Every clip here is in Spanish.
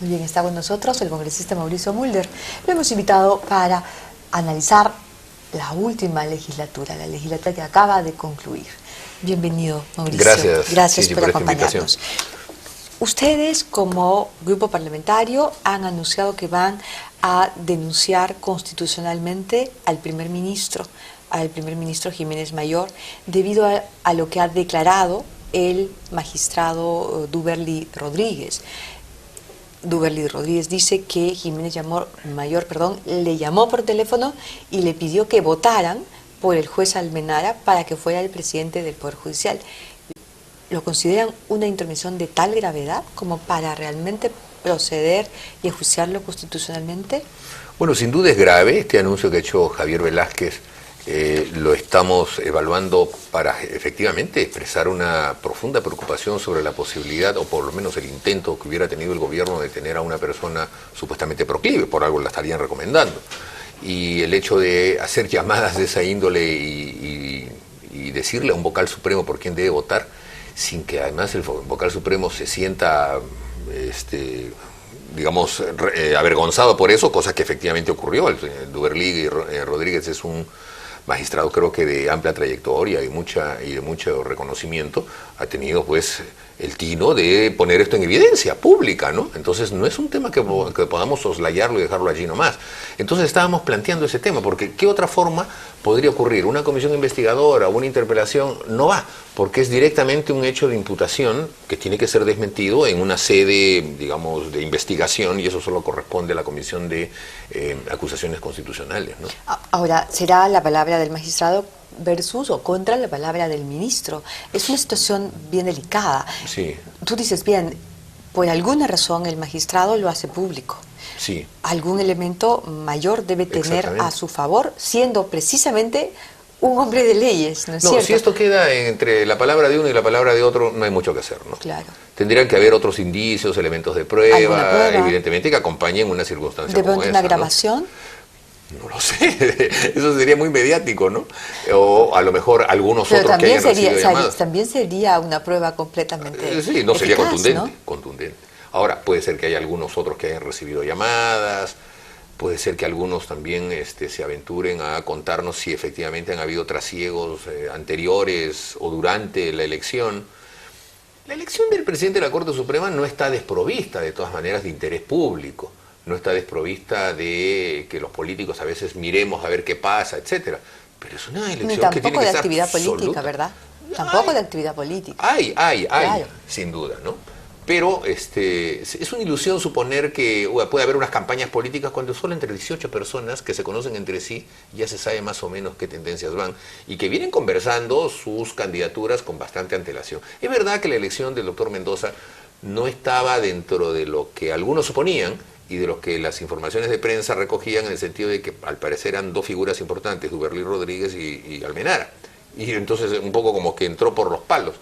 Muy bien, está con nosotros el congresista Mauricio Mulder. Lo hemos invitado para analizar la última legislatura, la legislatura que acaba de concluir. Bienvenido, Mauricio. Gracias por acompañarnos. Ustedes, como grupo parlamentario, han anunciado que van a denunciar constitucionalmente al primer ministro Jiménez Mayor, debido a lo que ha declarado el magistrado Duberly Rodríguez. Duberly Rodríguez dice que Jiménez Mayor le llamó por teléfono y le pidió que votaran por el juez Almenara para que fuera el presidente del Poder Judicial. ¿Lo consideran una intervención de tal gravedad como para realmente proceder y enjuiciarlo constitucionalmente? Bueno, sin duda es grave este anuncio que ha hecho Javier Velázquez. Lo estamos evaluando para efectivamente expresar una profunda preocupación sobre la posibilidad, o por lo menos el intento que hubiera tenido el gobierno de tener a una persona supuestamente proclive, por algo la estarían recomendando. Y el hecho de hacer llamadas de esa índole y decirle a un vocal supremo por quién debe votar, sin que además el vocal supremo se sienta, digamos, avergonzado por eso, cosa que efectivamente ocurrió. El Duberly Rodríguez es un magistrado, creo que de amplia trayectoria y de mucho reconocimiento, ha tenido pues el tino de poner esto en evidencia pública, ¿no? Entonces no es un tema que podamos soslayarlo y dejarlo allí nomás. Entonces estábamos planteando ese tema, porque ¿qué otra forma podría ocurrir? Una comisión investigadora o una interpelación no va, porque es directamente un hecho de imputación que tiene que ser desmentido en una sede, digamos, de investigación, y eso solo corresponde a la Comisión de Acusaciones Constitucionales, ¿no? Ahora, ¿será la palabra del magistrado versus o contra la palabra del ministro? Es una situación bien delicada. Sí. Tú dices, bien, por alguna razón el magistrado lo hace público. Sí. Algún elemento mayor debe tener a su favor, siendo precisamente un hombre de leyes, ¿no es cierto? Si esto queda entre la palabra de uno y la palabra de otro, no hay mucho que hacer, ¿no? Claro. Tendrían que haber otros indicios, elementos de prueba, evidentemente, que acompañen una circunstancia como esa. ¿De pronto una grabación? No lo sé, eso sería muy mediático, ¿no? O a lo mejor algunos otros que hayan recibido llamadas. También sería una prueba completamente sí, no sería eficaz, contundente. Ahora, puede ser que haya algunos otros que hayan recibido llamadas, puede ser que algunos también se aventuren a contarnos si efectivamente han habido trasiegos anteriores o durante la elección. La elección del presidente de la Corte Suprema no está desprovista, de todas maneras, de interés público. No está desprovista de que los políticos a veces miremos a ver qué pasa, etcétera. Pero es una elección que tiene que estar actividad política, absoluta. ¿verdad? Tampoco de actividad política. Hay, claro, sin duda, ¿no? Pero es una ilusión suponer que puede haber unas campañas políticas cuando solo entre 18 personas que se conocen entre sí ya se sabe más o menos qué tendencias van y que vienen conversando sus candidaturas con bastante antelación. Es verdad que la elección del doctor Mendoza no estaba dentro de lo que algunos suponían y de lo que las informaciones de prensa recogían, en el sentido de que al parecer eran dos figuras importantes, Duberly Rodríguez y Almenara. Y entonces un poco como que entró por los palos.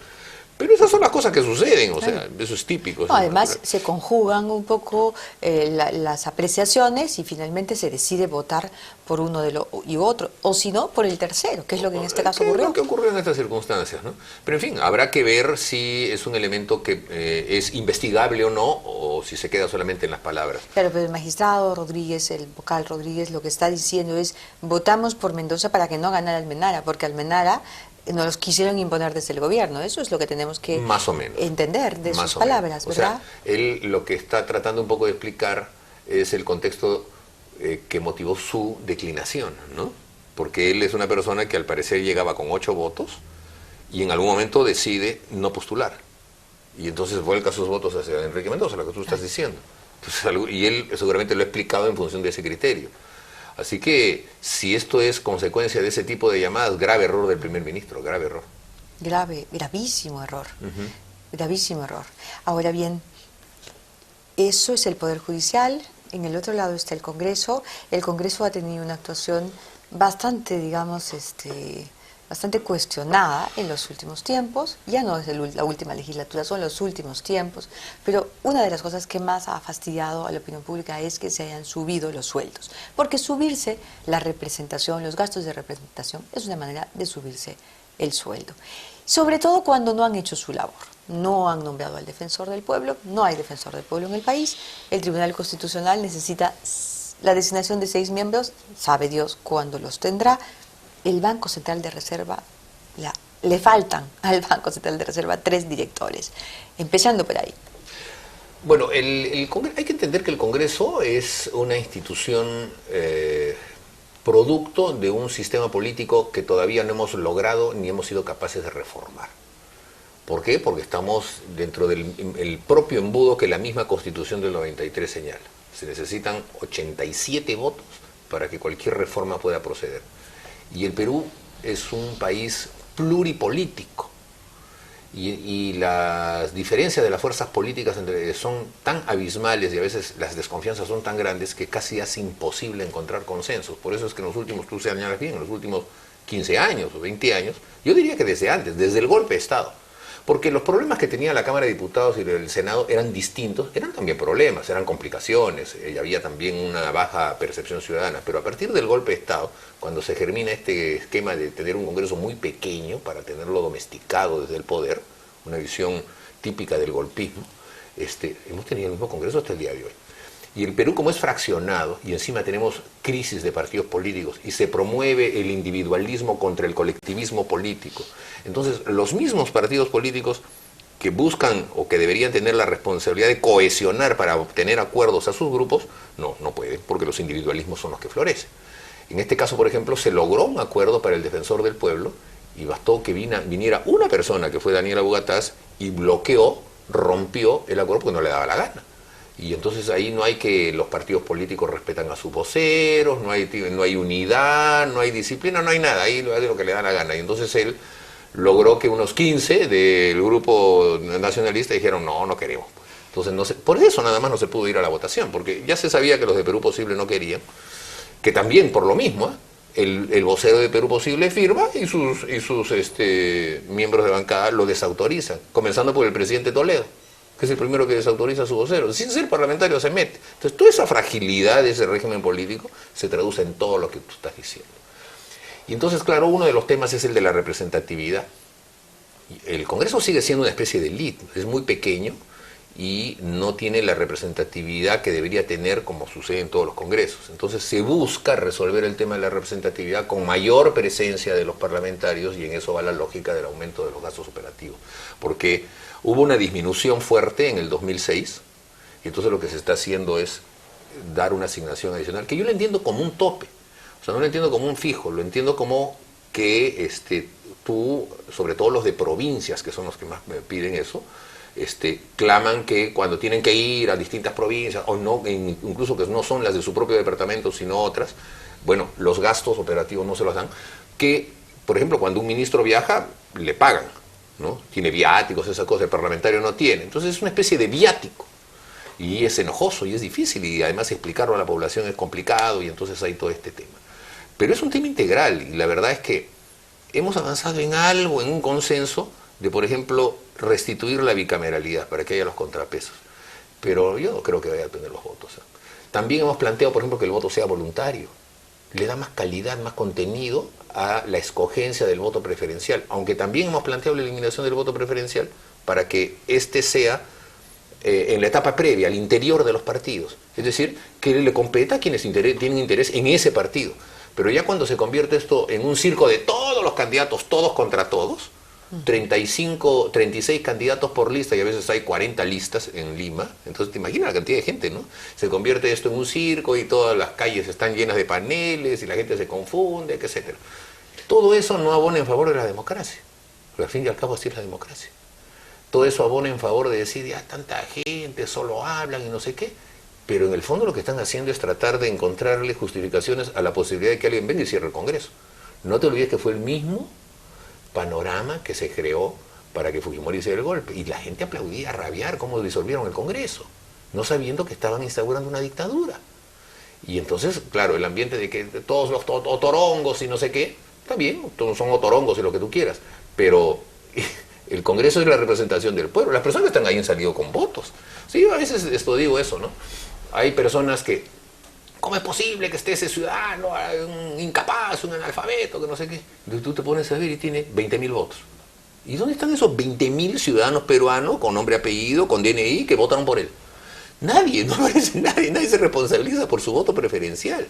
Pero esas son las cosas que suceden, o sea, eso es típico. No, además se conjugan un poco las apreciaciones y finalmente se decide votar por uno y otro, o si no, por el tercero, que es lo que en este caso ocurrió. Es lo que ocurrió en estas circunstancias, ¿no? Pero en fin, habrá que ver si es un elemento que es investigable o no, o si se queda solamente en las palabras. Claro, pero el magistrado Rodríguez, el vocal Rodríguez, lo que está diciendo es: votamos por Mendoza para que no ganara Almenara, porque Almenara nos los quisieron imponer desde el gobierno. Eso es lo que tenemos que más o menos entender de sus palabras, ¿verdad? O sea, él lo que está tratando un poco de explicar es el contexto que motivó su declinación, ¿no? Porque él es una persona que al parecer llegaba con 8 votos y en algún momento decide no postular. Y entonces vuelca sus votos hacia Enrique Mendoza, lo que tú estás diciendo. Entonces, y él seguramente lo ha explicado en función de ese criterio. Así que, si esto es consecuencia de ese tipo de llamadas, grave error del primer ministro, grave error. Gravísimo error, gravísimo error. Ahora bien, eso es el Poder Judicial, en el otro lado está el Congreso. El Congreso ha tenido una actuación bastante, digamos, bastante cuestionada en los últimos tiempos. Ya no es la última legislatura, son los últimos tiempos, pero una de las cosas que más ha fastidiado a la opinión pública es que se hayan subido los sueldos, porque subirse la representación, los gastos de representación, es una manera de subirse el sueldo. sobre todo cuando no han hecho su labor. No han nombrado al defensor del pueblo, no hay defensor del pueblo en el país, el Tribunal Constitucional necesita la designación de 6 miembros, sabe Dios cuándo los tendrá. El Banco Central de Reserva, le faltan al Banco Central de Reserva 3 directores, empezando por ahí. Bueno, hay que entender que el Congreso es una institución producto de un sistema político que todavía no hemos logrado ni hemos sido capaces de reformar. ¿Por qué? Porque estamos dentro del propio embudo que la misma Constitución del 93 señala. Se necesitan 87 votos para que cualquier reforma pueda proceder. Y el Perú es un país pluripolítico. Y las diferencias de las fuerzas políticas son tan abismales y a veces las desconfianzas son tan grandes que casi es imposible encontrar consensos. Por eso es que en los últimos, tú señalas bien, en los últimos 15 años o 20 años, yo diría que desde antes, desde el golpe de Estado, porque los problemas que tenía la Cámara de Diputados y el Senado eran distintos, eran también problemas, eran complicaciones, y había también una baja percepción ciudadana, pero a partir del golpe de Estado, cuando se germina este esquema de tener un Congreso muy pequeño para tenerlo domesticado desde el poder, una visión típica del golpismo, hemos tenido el mismo Congreso hasta el día de hoy. Y el Perú, como es fraccionado, y encima tenemos crisis de partidos políticos, y se promueve el individualismo contra el colectivismo político, entonces los mismos partidos políticos que buscan o que deberían tener la responsabilidad de cohesionar para obtener acuerdos a sus grupos, no pueden, porque los individualismos son los que florecen. En este caso, por ejemplo, se logró un acuerdo para el defensor del pueblo, y bastó que viniera una persona, que fue Daniela Bugatás, y rompió el acuerdo porque no le daba la gana. Y entonces ahí no hay que los partidos políticos respetan a sus voceros, no hay unidad, no hay disciplina, no hay nada, ahí lo hace lo que le da la gana. Y entonces él logró que unos 15 del grupo nacionalista dijeron, no queremos. Entonces por eso nada más no se pudo ir a la votación, porque ya se sabía que los de Perú Posible no querían, que también por lo mismo, el vocero de Perú Posible firma y sus miembros de bancada lo desautorizan, comenzando por el presidente Toledo, que es el primero que desautoriza a su vocero. Sin ser parlamentario se mete. Entonces, toda esa fragilidad de ese régimen político se traduce en todo lo que tú estás diciendo. Y entonces, claro, uno de los temas es el de la representatividad. El Congreso sigue siendo una especie de élite, es muy pequeño y no tiene la representatividad que debería tener como sucede en todos los congresos. Entonces se busca resolver el tema de la representatividad con mayor presencia de los parlamentarios, y en eso va la lógica del aumento de los gastos operativos. Porque hubo una disminución fuerte en el 2006, y entonces lo que se está haciendo es dar una asignación adicional, que yo lo entiendo como un tope, o sea, no lo entiendo como un fijo, lo entiendo como que tú, sobre todo los de provincias, que son los que más me piden eso, claman que cuando tienen que ir a distintas provincias, o no, incluso que no son las de su propio departamento, sino otras, bueno, los gastos operativos no se los dan, que, por ejemplo, cuando un ministro viaja, le pagan, ¿no? Tiene viáticos, esa cosa, el parlamentario no tiene. Entonces es una especie de viático, y es enojoso, y es difícil, y además explicarlo a la población es complicado, y entonces hay todo este tema. Pero es un tema integral, y la verdad es que hemos avanzado en algo, en un consenso, de, por ejemplo, restituir la bicameralidad para que haya los contrapesos. Pero yo no creo que vaya a tener los votos. También hemos planteado, por ejemplo, que el voto sea voluntario. Le da más calidad, más contenido a la escogencia del voto preferencial. Aunque también hemos planteado la eliminación del voto preferencial para que sea en la etapa previa, al interior de los partidos. Es decir, que le competa a quienes tienen interés en ese partido. Pero ya cuando se convierte esto en un circo de todos los candidatos, todos contra todos, 36 candidatos por lista, y a veces hay 40 listas en Lima, entonces te imaginas la cantidad de gente, ¿no? Se convierte esto en un circo y todas las calles están llenas de paneles y la gente se confunde, etc. Todo eso no abona en favor de la democracia, porque al fin y al cabo así es la democracia. Todo eso abona en favor de decir, ya tanta gente, solo hablan y no sé qué, pero en el fondo lo que están haciendo es tratar de encontrarle justificaciones a la posibilidad de que alguien venga y cierre el Congreso. No te olvides que fue el mismo panorama que se creó para que Fujimori hiciera el golpe, y la gente aplaudía a rabiar cómo disolvieron el Congreso, no sabiendo que estaban instaurando una dictadura. Y entonces, claro, el ambiente de que todos los otorongos y no sé qué, está bien, todos son otorongos y lo que tú quieras, pero el Congreso es la representación del pueblo. Las personas que están ahí han salido con votos. Sí, yo a veces digo eso, ¿no? Hay personas que, ¿cómo es posible que esté ese ciudadano, un incapaz, un analfabeto, que no sé qué? Entonces tú te pones a ver y tiene 20.000 votos. ¿Y dónde están esos 20.000 ciudadanos peruanos con nombre, apellido, con DNI que votaron por él? Nadie, no aparece nadie, nadie se responsabiliza por su voto preferencial.